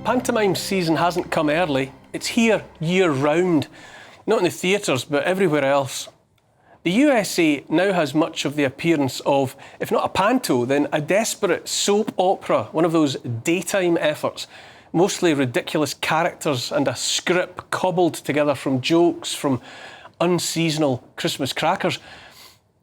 pantomime season hasn't come early. It's here year-round. Not in the theatres, but everywhere else. The USA now has much of the appearance of, if not a panto, then a desperate soap opera, one of those daytime efforts. Mostly ridiculous characters and a script cobbled together from jokes from unseasonal Christmas crackers.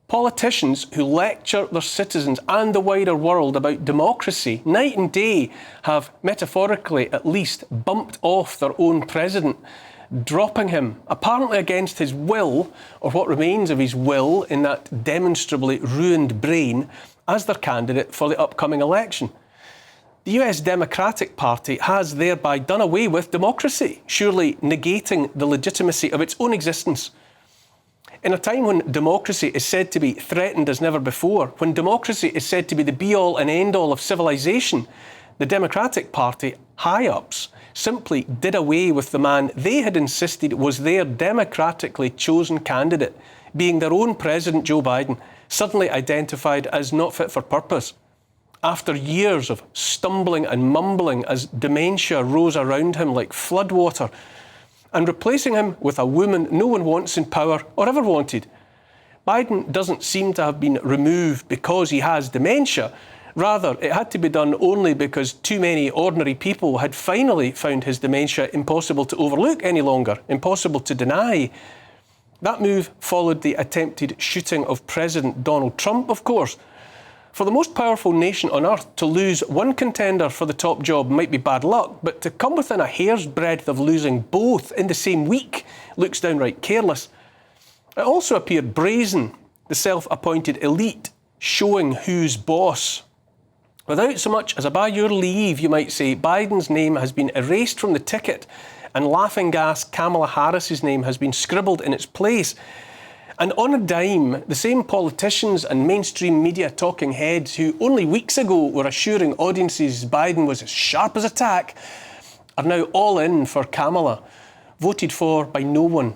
Politicians who lecture their citizens and the wider world about democracy night and day have, metaphorically at least, bumped off their own president, dropping him, apparently against his will, or what remains of his will in that demonstrably ruined brain, as their candidate for the upcoming election. The US Democratic Party has thereby done away with democracy, surely negating the legitimacy of its own existence. In a time when democracy is said to be threatened as never before, when democracy is said to be the be-all and end-all of civilization, the Democratic Party high-ups simply did away with the man they had insisted was their democratically chosen candidate, being their own President Joe Biden, suddenly identified as not fit for purpose. After years of stumbling and mumbling as dementia rose around him like floodwater, and replacing him with a woman no one wants in power or ever wanted. Biden doesn't seem to have been removed because he has dementia. Rather, it had to be done only because too many ordinary people had finally found his dementia impossible to overlook any longer, impossible to deny. That move followed the attempted shooting of President Donald Trump, of course. For the most powerful nation on earth, to lose one contender for the top job might be bad luck, but to come within a hair's breadth of losing both in the same week looks downright careless. It also appeared brazen, the self-appointed elite showing who's boss. Without so much as a by your leave, you might say, Biden's name has been erased from the ticket and laughing-gas Kamala Harris's name has been scribbled in its place. And on a dime, the same politicians and mainstream media talking heads who only weeks ago were assuring audiences Biden was as sharp as a tack are now all in for Kamala, voted for by no one.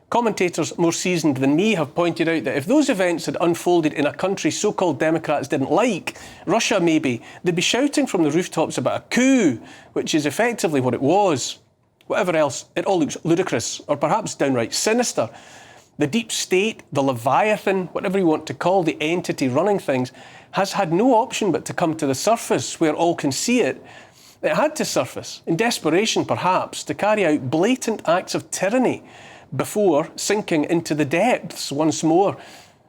Commentators more seasoned than me have pointed out that if those events had unfolded in a country so-called Democrats didn't like, Russia maybe, they'd be shouting from the rooftops about a coup, which is effectively what it was. Whatever else, it all looks ludicrous, or perhaps downright sinister. The deep state, the Leviathan, whatever you want to call the entity running things, has had no option but to come to the surface where all can see it. It had to surface, in desperation perhaps, to carry out blatant acts of tyranny before sinking into the depths once more.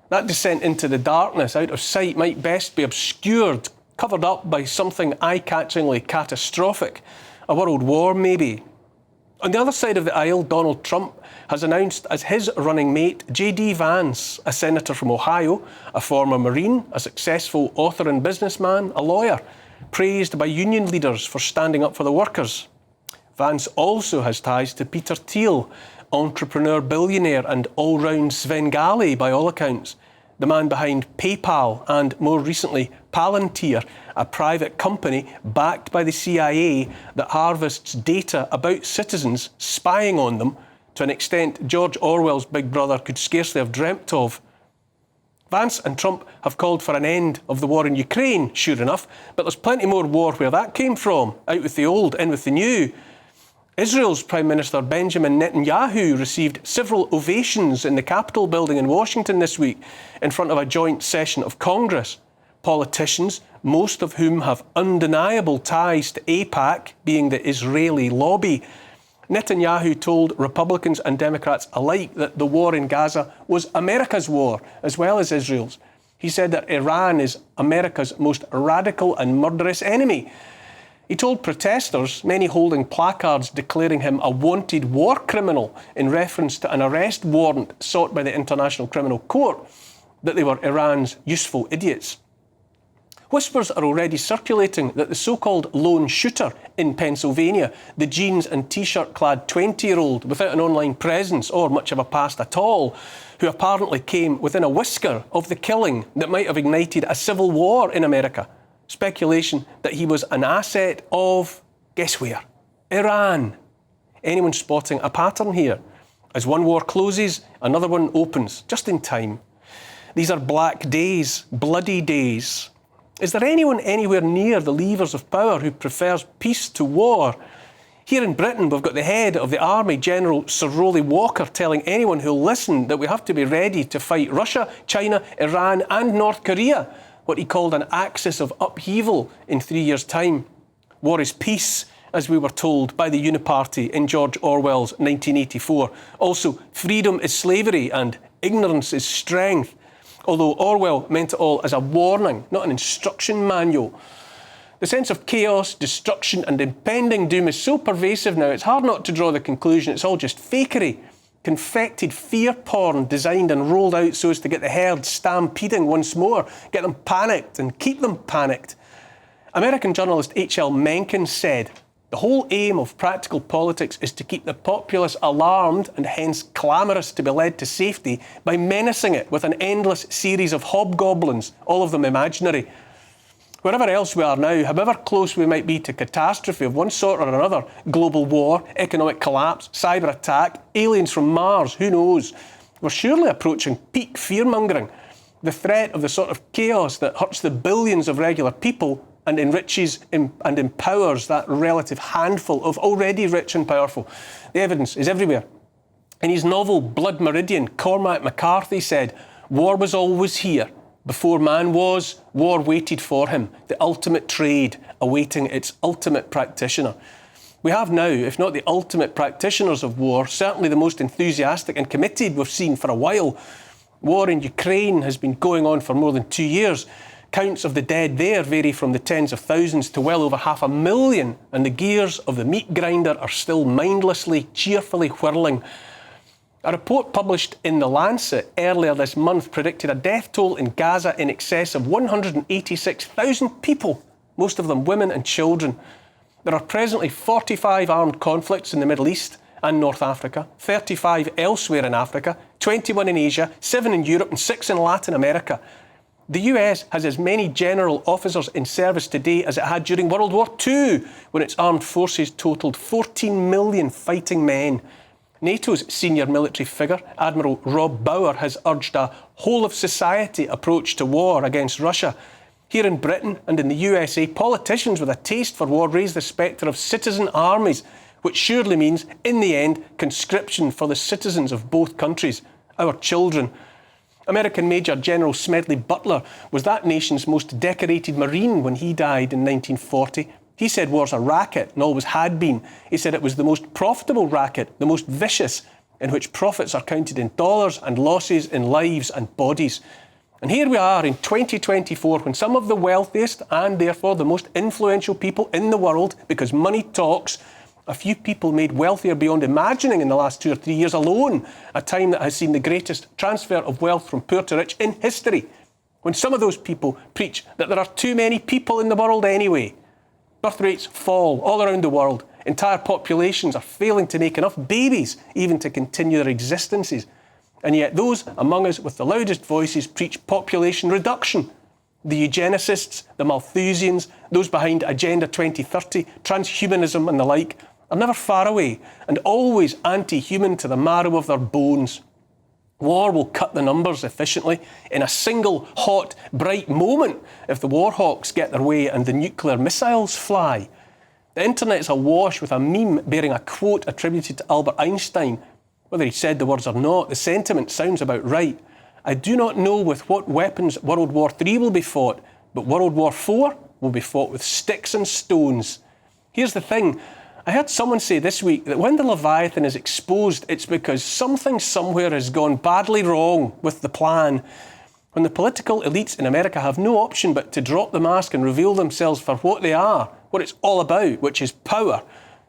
That descent into the darkness, out of sight, might best be obscured, covered up by something eye-catchingly catastrophic. A world war, maybe. On the other side of the aisle, Donald Trump has announced as his running mate J.D. Vance, a senator from Ohio, a former Marine, a successful author and businessman, a lawyer, praised by union leaders for standing up for the workers. Vance also has ties to Peter Thiel, entrepreneur, billionaire and all-round Svengali by all accounts, the man behind PayPal and, more recently, Palantir, a private company backed by the CIA that harvests data about citizens, spying on them to an extent George Orwell's Big Brother could scarcely have dreamt of. Vance and Trump have called for an end of the war in Ukraine, sure enough, but there's plenty more war where that came from, out with the old, in with the new. Israel's Prime Minister Benjamin Netanyahu received several ovations in the Capitol building in Washington this week in front of a joint session of Congress. Politicians, most of whom have undeniable ties to AIPAC, being the Israeli lobby. Netanyahu told Republicans and Democrats alike that the war in Gaza was America's war, as well as Israel's. He said that Iran is America's most radical and murderous enemy. He told protesters, many holding placards declaring him a wanted war criminal in reference to an arrest warrant sought by the International Criminal Court, that they were Iran's useful idiots. Whispers are already circulating that the so-called lone shooter in Pennsylvania, the jeans and t-shirt clad 20-year-old without an online presence or much of a past at all, who apparently came within a whisker of the killing that might have ignited a civil war in America. Speculation that he was an asset of, guess where? Iran. Anyone spotting a pattern here? As one war closes, another one opens, just in time. These are black days, bloody days. Is there anyone anywhere near the levers of power who prefers peace to war? Here in Britain, we've got the head of the army, General Sir Rowley Walker, telling anyone who'll listen that we have to be ready to fight Russia, China, Iran and North Korea, what he called an axis of upheaval in 3 years' time. War is peace, as we were told by the Uniparty in George Orwell's 1984. Also, freedom is slavery and ignorance is strength, although Orwell meant it all as a warning, not an instruction manual. The sense of chaos, destruction and impending doom is so pervasive now, it's hard not to draw the conclusion it's all just fakery. Confected fear porn designed and rolled out so as to get the herd stampeding once more, get them panicked and keep them panicked. American journalist H.L. Mencken said, "The whole aim of practical politics is to keep the populace alarmed and hence clamorous to be led to safety by menacing it with an endless series of hobgoblins, all of them imaginary. Wherever else we are now, however close we might be to catastrophe of one sort or another, global war, economic collapse, cyber attack, aliens from Mars, who knows, we're surely approaching peak fear-mongering. The threat of the sort of chaos that hurts the billions of regular people and enriches and empowers that relative handful of already rich and powerful. The evidence is everywhere." In his novel Blood Meridian, Cormac McCarthy said, "War was always here. Before man was, war waited for him, the ultimate trade, awaiting its ultimate practitioner." We have now, if not the ultimate practitioners of war, certainly the most enthusiastic and committed we've seen for a while. War in Ukraine has been going on for more than 2 years. Counts of the dead there vary from the tens of thousands to well over 500,000, and the gears of the meat grinder are still mindlessly, cheerfully whirling. A report published in The Lancet earlier this month predicted a death toll in Gaza in excess of 186,000 people, most of them women and children. There are presently 45 armed conflicts in the Middle East and North Africa, 35 elsewhere in Africa, 21 in Asia, 7 in Europe and 6 in Latin America. The US has as many general officers in service today as it had during World War II, when its armed forces totalled 14 million fighting men. NATO's senior military figure, Admiral Rob Bauer, has urged a whole-of-society approach to war against Russia. Here in Britain and in the USA, politicians with a taste for war raise the spectre of citizen armies, which surely means, in the end, conscription for the citizens of both countries, our children. American Major General Smedley Butler was that nation's most decorated Marine when he died in 1940. He said war's a racket and always had been. He said it was the most profitable racket, the most vicious, in which profits are counted in dollars and losses in lives and bodies. And here we are in 2024, when some of the wealthiest and therefore the most influential people in the world, because money talks, a few people made wealthier beyond imagining in the last 2 or 3 years alone, a time that has seen the greatest transfer of wealth from poor to rich in history. When some of those people preach that there are too many people in the world anyway. Birth rates fall all around the world. Entire populations are failing to make enough babies even to continue their existences. And yet those among us with the loudest voices preach population reduction. The eugenicists, the Malthusians, those behind Agenda 2030, transhumanism and the like, are never far away and always anti-human to the marrow of their bones. War will cut the numbers efficiently in a single, hot, bright moment if the war hawks get their way and the nuclear missiles fly. The internet's awash with a meme bearing a quote attributed to Albert Einstein. Whether he said the words or not, the sentiment sounds about right. "I do not know with what weapons World War III will be fought, but World War IV will be fought with sticks and stones." Here's the thing. I heard someone say this week that when the Leviathan is exposed, it's because something somewhere has gone badly wrong with the plan. When the political elites in America have no option but to drop the mask and reveal themselves for what they are, what it's all about, which is power,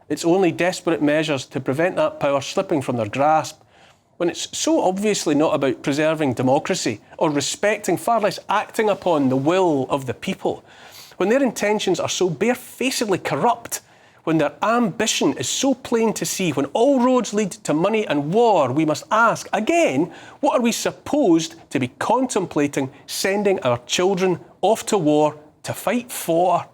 it's only desperate measures to prevent that power slipping from their grasp. When it's so obviously not about preserving democracy or respecting, far less acting upon the will of the people. When their intentions are so barefacedly corrupt, when their ambition is so plain to see, when all roads lead to money and war, we must ask, again, what are we supposed to be contemplating sending our children off to war to fight for?